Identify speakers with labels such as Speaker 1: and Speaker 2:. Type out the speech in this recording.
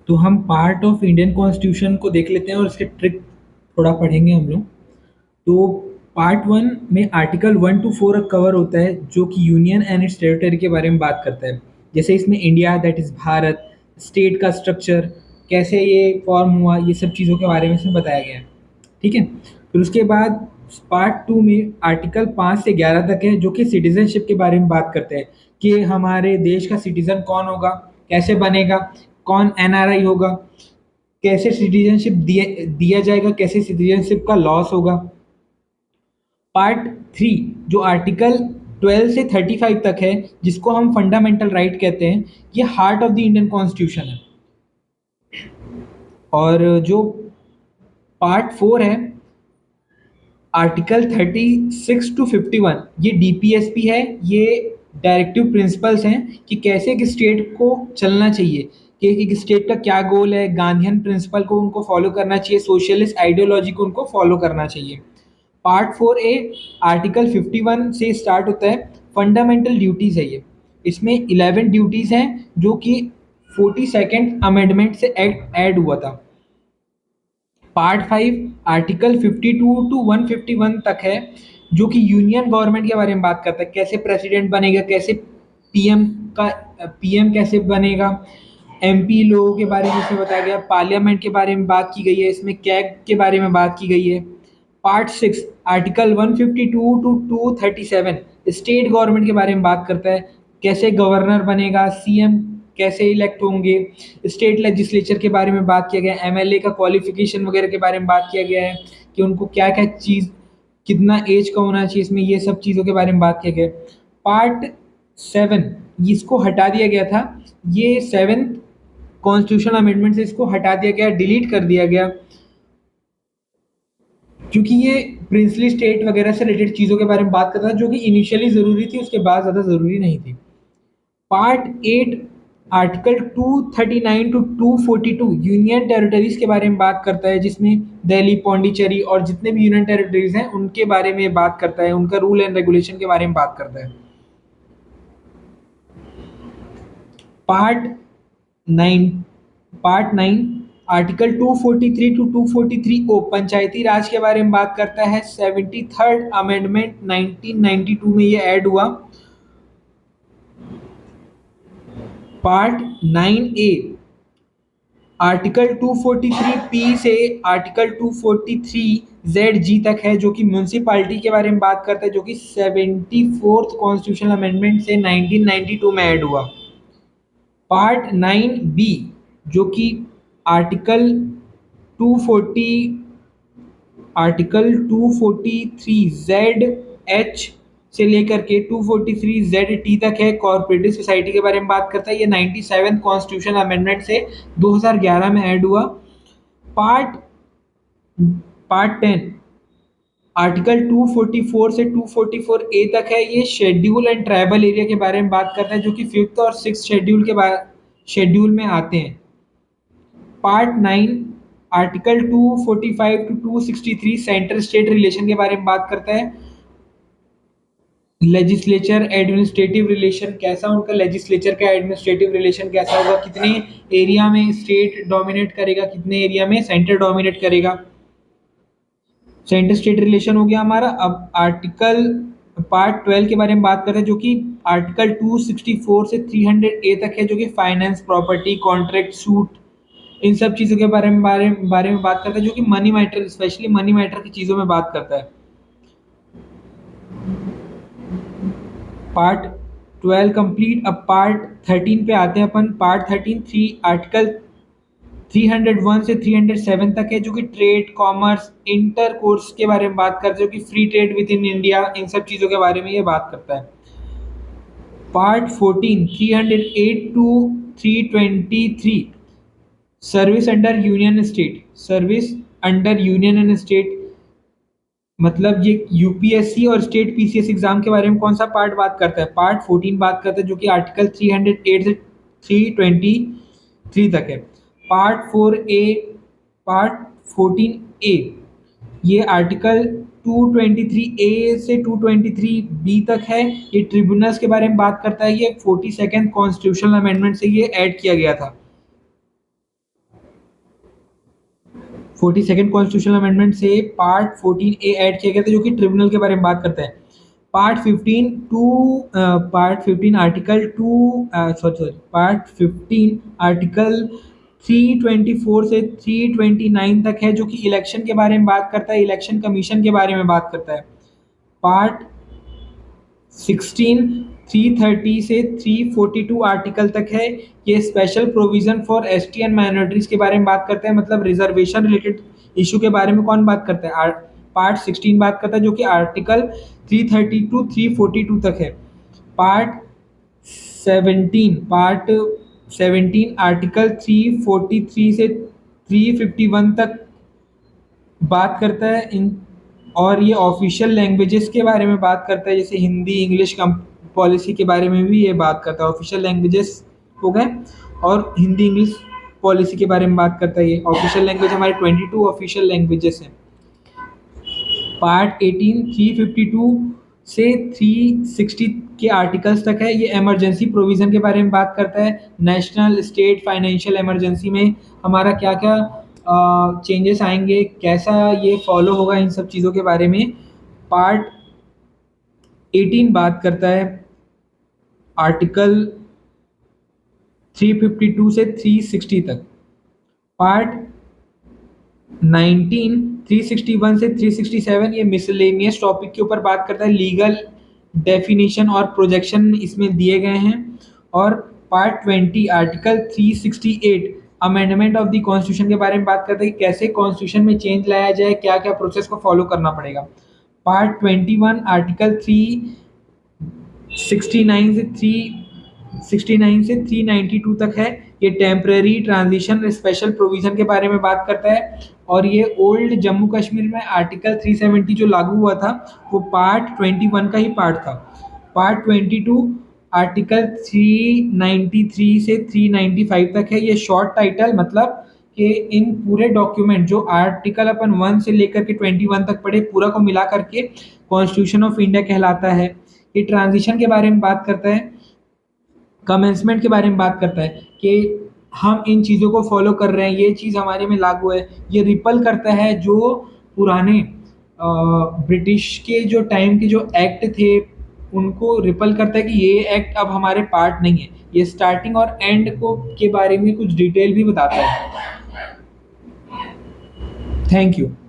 Speaker 1: तो हम part of Indian constitution को देख लेते हैं और उसके ट्रिक थोड़ा पढ़ेंगे हम लोग। तो पार्ट वन में आर्टिकल 1 to 4 कवर होता है जो कि यूनियन एंड इट्स टेरिटरी के बारे में बात करता है। जैसे इसमें India that is Bharat, state का स्ट्रक्चर, कैसे ये फॉर्म हुआ, ये सब चीज़ों के बारे में इसमें बताया गया है। ठीक है। फिर उसके बाद पार्ट टू में आर्टिकल 5 से 11 तक है जो कि सिटीजनशिप के बारे में बात करते हैं कि हमारे देश का सिटीजन कौन होगा, कैसे बनेगा, कौन एनआरआई होगा, कैसे सिटीजनशिप दिया जाएगा, कैसे सिटीजनशिप का लॉस होगा। पार्ट थ्री जो आर्टिकल 12 से 35 तक है, जिसको हम फंडामेंटल राइट कहते हैं, ये heart of the Indian constitution है। और जो पार्ट फोर है, आर्टिकल 36 to 51, ये डीपीएसपी है। ये डायरेक्टिव प्रिंसिपल्स हैं कि कैसे एक स्टेट को चलना चाहिए, कि एक स्टेट का क्या गोल है, गांधीयन प्रिंसिपल को उनको फॉलो करना चाहिए, सोशलिस्ट आइडियोलॉजी को उनको फॉलो करना चाहिए। पार्ट 4A आर्टिकल 51 से स्टार्ट होता है, फंडामेंटल ड्यूटीज है ये। इसमें 11 ड्यूटीज हैं जो कि 42nd अमेंडमेंट से एक्ट ऐड हुआ था। पार्ट 5 आर्टिकल 52 to 151 तक है जो कि यूनियन गवर्नमेंट के बारे में बात करता है, कैसे प्रेसिडेंट बनेगा, कैसे पीएम का पीएम कैसे बनेगा, एमपी लोगों के बारे में इसमें बताया गया, पार्लियामेंट के बारे में बात की गई है, इसमें कैग के बारे में बात की गई है। Part 6 article 152 to 237 state government के बारे में बात करता है, कैसे गवर्नर बनेगा, सीएम कैसे इलेक्ट होंगे, स्टेट लेजिस्लेचर के बारे में बात किया गया है, एमएलए का क्वालिफिकेशन वगैरह के बारे में बात किया गया है कि उनको क्या क्या चीज़, कितना एज का होना चाहिए, इसमें ये सब चीज़ों के बारे में बात किया गया है। पार्ट 7 इसको हटा दिया गया था, ये 7th कॉन्स्टिट्यूशनल अमेंडमेंट से इसको हटा दिया गया, डिलीट कर दिया गया, क्योंकि ये प्रिंसली स्टेट वगैरह से रिलेटेड चीज़ों के बारे में बात करता था जो कि इनिशियली ज़रूरी थी, उसके बाद ज़्यादा ज़रूरी नहीं थी। Part 8 article 239 to 242 union territories के बारे में बात करता है, जिसमें दिल्ली, पौंडीचेरी और जितने भी यूनियन टेरिटरीज हैं उनके बारे में बात करता है, उनका रूल एंड रेगुलेशन के बारे में बात करता है। पार्ट 9 पार्ट 9 आर्टिकल 243 to 243 पंचायती राज के बारे में बात करता है। 73rd अमेंडमेंट 1992 में ये ऐड हुआ। पार्ट 9A आर्टिकल 243 से आर्टिकल 243 तक है जो कि म्यूनसिपालिटी के बारे में बात करता है, जो कि 74th कॉन्स्टिट्यूशनल अमेंडमेंट से 1992 में ऐड हुआ। पार्ट 9B जो कि आर्टिकल 240 आर्टिकल 243 ZH से लेकर के 243 ZT तक है, कॉर्पोरेटिव सोसाइटी के बारे में बात करता है। ये 97th कॉन्स्टिट्यूशन अमेंडमेंट से 2011 में ऐड हुआ। पार्ट पार्ट 10 आर्टिकल 244 से 244A तक है, ये शेड्यूल एंड ट्राइबल एरिया के बारे में बात करता है, जो कि 5th और 6th शेड्यूल में आते हैं। Part 9 article 245 to 263 central state relation के बारे में बात करता है। लेजिस्लेचर एडमिनिस्ट्रेटिव रिलेशन कैसा, उनका लेजिस्लेचर का एडमिनिस्ट्रेटिव रिलेशन कैसा होगा, कितने एरिया में स्टेट डोमिनेट करेगा, कितने एरिया में सेंटर डोमिनेट करेगा। सेंटर स्टेट रिलेशन हो गया हमारा। अब आर्टिकल पार्ट 12 के बारे में बात करते हैं, जो कि आर्टिकल 264 से 300A तक है, जो कि फाइनेंस, प्रॉपर्टी, कॉन्ट्रैक्ट, सूट, इन सब चीज़ों के बारे में बात करता है, जो कि money matter, specially money matter की चीज़ों में बात करता है। Part 12 complete. अब पार्ट 13 पे आते हैं अपन। पार्ट 13 आर्टिकल 301 से 307 तक है, जो कि ट्रेड, कॉमर्स, इंटर कोर्स के बारे में बात करते हैं, जो कि free trade within India, इन सब चीज़ों के बारे में ये बात करता है। Part 14 308 to 323 service under union state, service under union and state, मतलब ये यूपीएससी और स्टेट पीसीएस एग्जाम के बारे में कौन सा पार्ट बात करता है? पार्ट 14 बात करता है, जो कि आर्टिकल 308 से 323 तक है। पार्ट 14A ये आर्टिकल 223A से 223B तक है, ये ट्रिब्यूनल्स के बारे में बात करता है। ये 42nd कॉन्स्टिट्यूशनल अमेंडमेंट से ये ऐड किया गया था। 42nd कॉन्स्टिट्यूशनल अमेंडमेंट से पार्ट 14A ऐड किया गया था, जो कि ट्रिब्यूनल के बारे में बात करता है। पार्ट 15 आर्टिकल 324 से 329 तक है, जो कि इलेक्शन के बारे में बात करता है, इलेक्शन कमीशन के बारे में बात करता है। पार्ट 16 330 से 342 आर्टिकल तक है, ये special provision for ST and minorities के बारे में बात करता है, मतलब रिजर्वेशन रिलेटेड इशू के बारे में कौन बात करता है, पार्ट 16 बात करता है, जो कि आर्टिकल 330 टू 342 तक है। पार्ट 17 आर्टिकल 343 से 351 तक बात करता है इन, और ये ऑफिशियल लैंग्वेजेस के बारे में बात करता है, जैसे हिंदी इंग्लिश कम पॉलिसी के बारे में भी ये बात करता है। ऑफिशियल लैंग्वेजेस हो गए और हिंदी इंग्लिश पॉलिसी के बारे में बात करता है। ये ऑफिशियल लैंग्वेज हमारे 22 ऑफिशियल लैंग्वेजेस हैं। पार्ट 18 352 से 360 के आर्टिकल्स तक है, ये इमरजेंसी प्रोविज़न के बारे में बात करता है। नेशनल स्टेट फाइनेंशियल इमरजेंसी में हमारा क्या क्या चेंजेस आएंगे, कैसा ये फॉलो होगा, इन सब चीज़ों के बारे में पार्ट 18 बात करता है। आर्टिकल 352 से 360 तक। पार्ट 19 361 से 367 ये मिसलेनियस टॉपिक के ऊपर बात करता है, लीगल डेफिनेशन और प्रोजेक्शन इसमें दिए गए हैं। और part 20 article 368 amendment of the constitution के बारे में बात करता है कि कैसे कॉन्स्टिट्यूशन में चेंज लाया जाए, क्या क्या प्रोसेस को फॉलो करना पड़ेगा। पार्ट 21 आर्टिकल 369 से 392 तक है, ये टेम्पररी ट्रांजिशन स्पेशल प्रोविजन के बारे में बात करता है। और ये ओल्ड जम्मू कश्मीर में आर्टिकल 370 जो लागू हुआ था वो पार्ट 21 का ही पार्ट था। पार्ट 22 आर्टिकल 393 से 395 तक है, ये शॉर्ट टाइटल, मतलब कि इन पूरे डॉक्यूमेंट जो आर्टिकल अपन 1 से लेकर के 21 तक पढ़े पूरा को मिला करके कॉन्स्टिट्यूशन ऑफ इंडिया कहलाता है। ये ट्रांजिशन के बारे में बात करता है, कमेंसमेंट के बारे में बात करता है कि हम इन चीज़ों को फॉलो कर रहे हैं, ये चीज़ हमारे में लागू है। ये रिपल करता है जो पुराने ब्रिटिश के जो टाइम के जो एक्ट थे उनको रिपल करता है कि ये एक्ट अब हमारे पार्ट नहीं है। ये स्टार्टिंग और एंड को के बारे में कुछ डिटेल भी बताता है। Thank you.